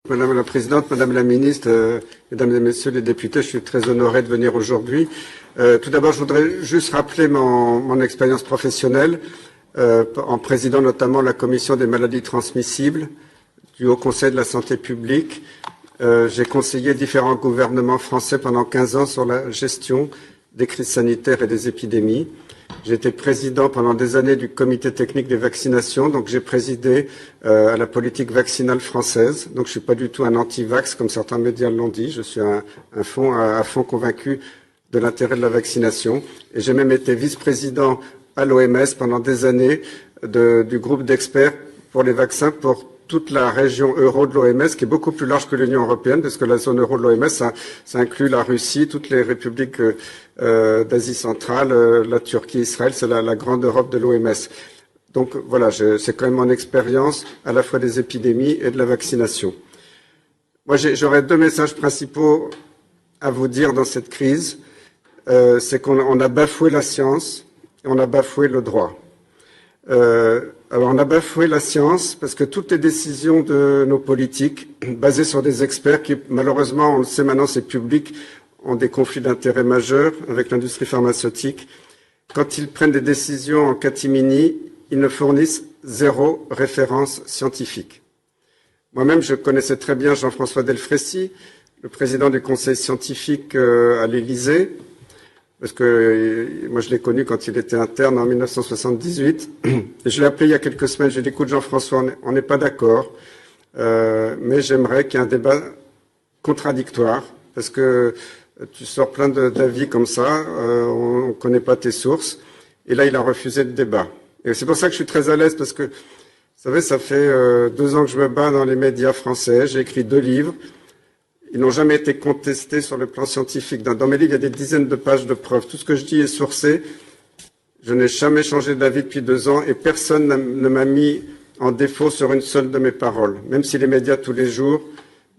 Madame la Présidente, Madame la Ministre, Mesdames et Messieurs les députés, je suis très honoré de venir aujourd'hui. Tout d'abord, je voudrais juste rappeler mon expérience professionnelle en présidant notamment la Commission des maladies transmissibles du Haut Conseil de la santé publique. J'ai conseillé différents gouvernements français pendant 15 ans sur la gestion des crises sanitaires et des épidémies. J'ai été président pendant des années du comité technique des vaccinations, donc j'ai présidé à la politique vaccinale française. Donc je suis pas du tout un anti-vax comme certains médias l'ont dit. Je suis à fond convaincu de l'intérêt de la vaccination. Et j'ai même été vice-président à l'OMS pendant des années du groupe d'experts pour les vaccins pour toute la région euro de l'OMS, qui est beaucoup plus large que l'Union européenne, parce que la zone euro de l'OMS, ça inclut la Russie, toutes les républiques d'Asie centrale, la Turquie, Israël, c'est la grande Europe de l'OMS. Donc voilà, c'est quand même mon expérience à la fois des épidémies et de la vaccination. Moi, j'aurais deux messages principaux à vous dire dans cette crise. C'est qu'on a bafoué la science et on a bafoué le droit. Alors on a bafoué la science parce que toutes les décisions de nos politiques, basées sur des experts qui, malheureusement, on le sait maintenant, c'est public, ont des conflits d'intérêts majeurs avec l'industrie pharmaceutique. Quand ils prennent des décisions en catimini, ils ne fournissent zéro référence scientifique. Moi-même, je connaissais très bien Jean-François Delfraissy, le président du conseil scientifique à l'Élysée, parce que moi je l'ai connu quand il était interne en 1978. Et je l'ai appelé il y a quelques semaines, j'ai dit écoute Jean-François, on n'est pas d'accord, mais j'aimerais qu'il y ait un débat contradictoire, parce que tu sors plein d'avis comme ça, on ne connaît pas tes sources. Et là, il a refusé le débat. Et c'est pour ça que je suis très à l'aise, parce que, vous savez, ça fait 2 ans que je me bats dans les médias français, j'ai écrit 2 livres. Ils n'ont jamais été contestés sur le plan scientifique. Dans mes livres, il y a des dizaines de pages de preuves. Tout ce que je dis est sourcé. Je n'ai jamais changé d'avis depuis 2 ans et personne ne m'a mis en défaut sur une seule de mes paroles. Même si les médias, tous les jours,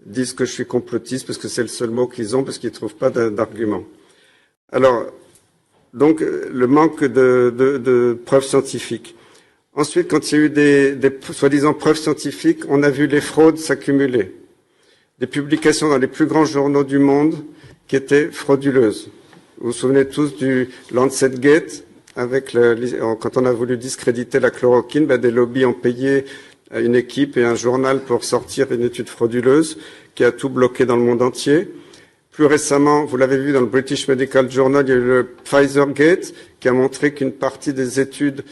disent que je suis complotiste parce que c'est le seul mot qu'ils ont, parce qu'ils ne trouvent pas d'argument. Alors, donc, le manque de preuves scientifiques. Ensuite, quand il y a eu des soi-disant preuves scientifiques, on a vu les fraudes s'accumuler. Des publications dans les plus grands journaux du monde qui étaient frauduleuses. Vous vous souvenez tous du Lancet Gate, quand on a voulu discréditer la chloroquine, des lobbies ont payé une équipe et un journal pour sortir une étude frauduleuse qui a tout bloqué dans le monde entier. Plus récemment, vous l'avez vu dans le British Medical Journal, il y a eu le Pfizer Gate qui a montré qu'une partie des études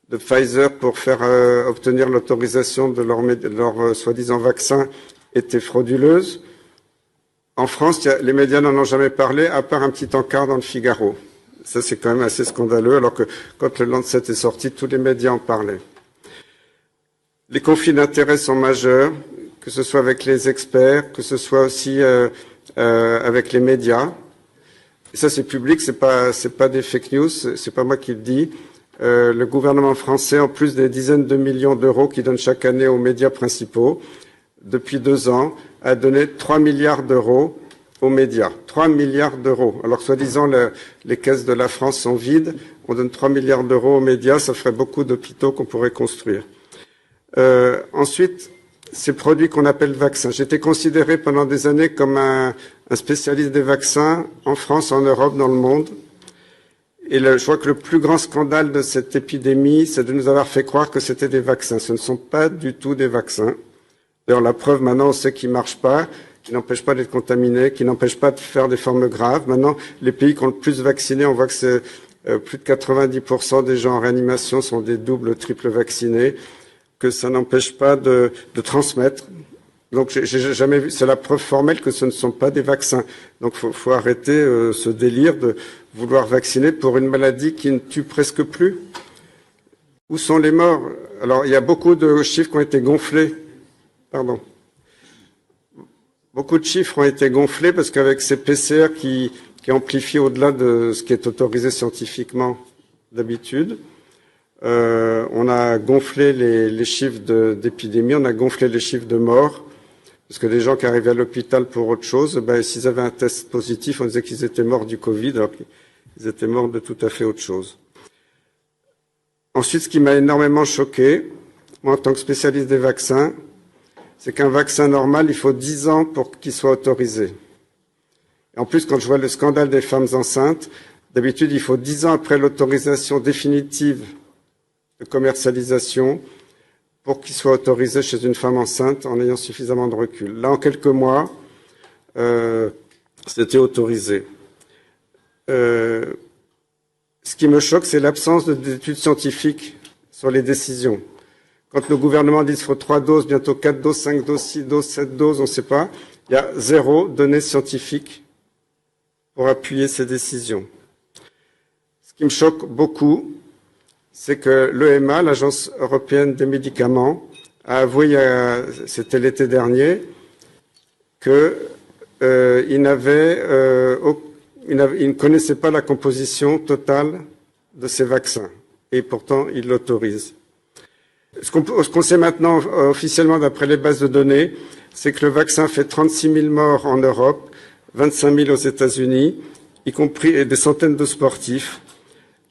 de Pfizer pour faire obtenir l'autorisation de leur soi-disant vaccin était frauduleuse. En France, les médias n'en ont jamais parlé, à part un petit encart dans le Figaro. Ça, c'est quand même assez scandaleux, alors que quand le Lancet est sorti, tous les médias en parlaient. Les conflits d'intérêts sont majeurs, que ce soit avec les experts, que ce soit aussi avec les médias. Et ça, c'est public, c'est pas des fake news, c'est pas moi qui le dis. Le gouvernement français, en plus des dizaines de millions d'euros qu'il donne chaque année aux médias principaux, depuis 2 ans, a donné 3 milliards d'euros aux médias. 3 milliards d'euros. Alors, soi-disant, les caisses de la France sont vides. On donne 3 milliards d'euros aux médias. Ça ferait beaucoup d'hôpitaux qu'on pourrait construire. Ensuite, ces produits qu'on appelle vaccins. J'étais considéré pendant des années comme un spécialiste des vaccins en France, en Europe, dans le monde. Et je crois que le plus grand scandale de cette épidémie, c'est de nous avoir fait croire que c'était des vaccins. Ce ne sont pas du tout des vaccins. D'ailleurs, la preuve, maintenant, on sait qu'ils ne marchent pas, qu'ils n'empêchent pas d'être contaminés, qu'ils n'empêchent pas de faire des formes graves. Maintenant, les pays qui ont le plus vacciné, on voit que c'est plus de 90% des gens en réanimation sont des doubles, triples vaccinés, que ça n'empêche pas de transmettre. Donc, j'ai jamais vu, c'est la preuve formelle que ce ne sont pas des vaccins. Donc, faut arrêter ce délire de vouloir vacciner pour une maladie qui ne tue presque plus. Où sont les morts? Alors, il y a beaucoup de chiffres qui ont été gonflés. Pardon. Beaucoup de chiffres ont été gonflés parce qu'avec ces PCR qui amplifient au-delà de ce qui est autorisé scientifiquement d'habitude, on a gonflé les chiffres d'épidémie, on a gonflé les chiffres de morts, parce que les gens qui arrivaient à l'hôpital pour autre chose, s'ils avaient un test positif, on disait qu'ils étaient morts du Covid, alors qu'ils étaient morts de tout à fait autre chose. Ensuite, ce qui m'a énormément choqué, moi en tant que spécialiste des vaccins, c'est qu'un vaccin normal, il faut 10 ans pour qu'il soit autorisé. Et en plus, quand je vois le scandale des femmes enceintes, d'habitude, il faut 10 ans après l'autorisation définitive de commercialisation pour qu'il soit autorisé chez une femme enceinte en ayant suffisamment de recul. Là, en quelques mois, c'était autorisé. Ce qui me choque, c'est l'absence d'études scientifiques sur les décisions. Quand nos gouvernements disent qu'il faut 3 doses, bientôt 4 doses, 5 doses, 6 doses, 7 doses, on ne sait pas, il y a 0 données scientifiques pour appuyer ces décisions. Ce qui me choque beaucoup, c'est que l'EMA, l'Agence européenne des médicaments, a avoué, c'était l'été dernier, qu'il ne connaissait pas la composition totale de ces vaccins. Et pourtant, il l'autorise. Ce qu'on sait maintenant officiellement d'après les bases de données, c'est que le vaccin fait 36 000 morts en Europe, 25 000 aux États-Unis, y compris des centaines de sportifs.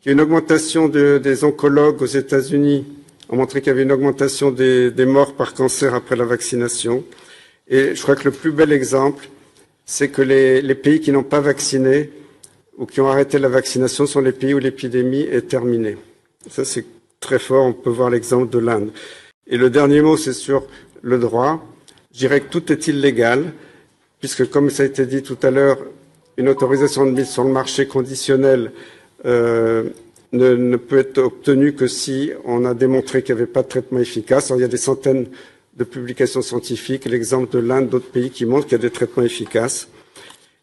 Il y a une augmentation des oncologues aux États-Unis ont montré qu'il y avait une augmentation des morts par cancer après la vaccination. Et je crois que le plus bel exemple, c'est que les pays qui n'ont pas vacciné ou qui ont arrêté la vaccination sont les pays où l'épidémie est terminée. Ça, c'est très fort. On peut voir l'exemple de l'Inde. Et le dernier mot, c'est sur le droit. Je dirais que tout est illégal, puisque, comme ça a été dit tout à l'heure, une autorisation de mise sur le marché conditionnelle ne peut être obtenue que si on a démontré qu'il n'y avait pas de traitement efficace. Alors, il y a des centaines de publications scientifiques, l'exemple de l'Inde, d'autres pays qui montrent qu'il y a des traitements efficaces.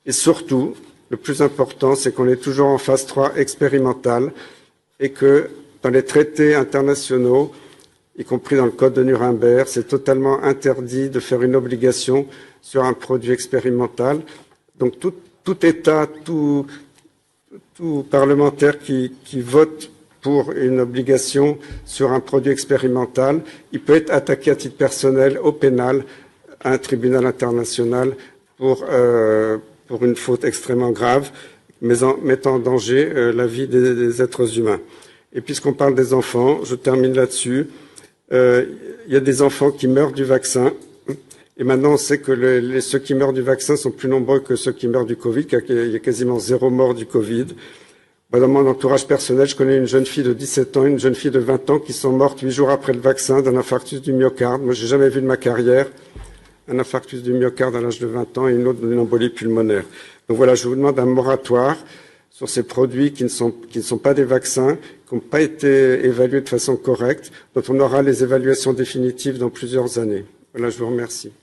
Et surtout, le plus important, c'est qu'on est toujours en phase 3 expérimentale et que dans les traités internationaux, y compris dans le Code de Nuremberg, c'est totalement interdit de faire une obligation sur un produit expérimental. Donc tout État, tout parlementaire qui vote pour une obligation sur un produit expérimental, il peut être attaqué à titre personnel au pénal à un tribunal international pour une faute extrêmement grave, mais en mettant en danger la vie des êtres humains. Et puisqu'on parle des enfants, je termine là-dessus. Il y a des enfants qui meurent du vaccin. Et maintenant, on sait que ceux qui meurent du vaccin sont plus nombreux que ceux qui meurent du Covid, qu'il y a quasiment 0 mort du Covid. Dans mon entourage personnel, je connais une jeune fille de 17 ans, une jeune fille de 20 ans qui sont mortes 8 jours après le vaccin d'un infarctus du myocarde. Moi, j'ai jamais vu de ma carrière un infarctus du myocarde à l'âge de 20 ans et une autre d'une embolie pulmonaire. Donc voilà, je vous demande un moratoire sur ces produits qui ne sont pas des vaccins, qui n'ont pas été évalués de façon correcte, dont on aura les évaluations définitives dans plusieurs années. Voilà, je vous remercie.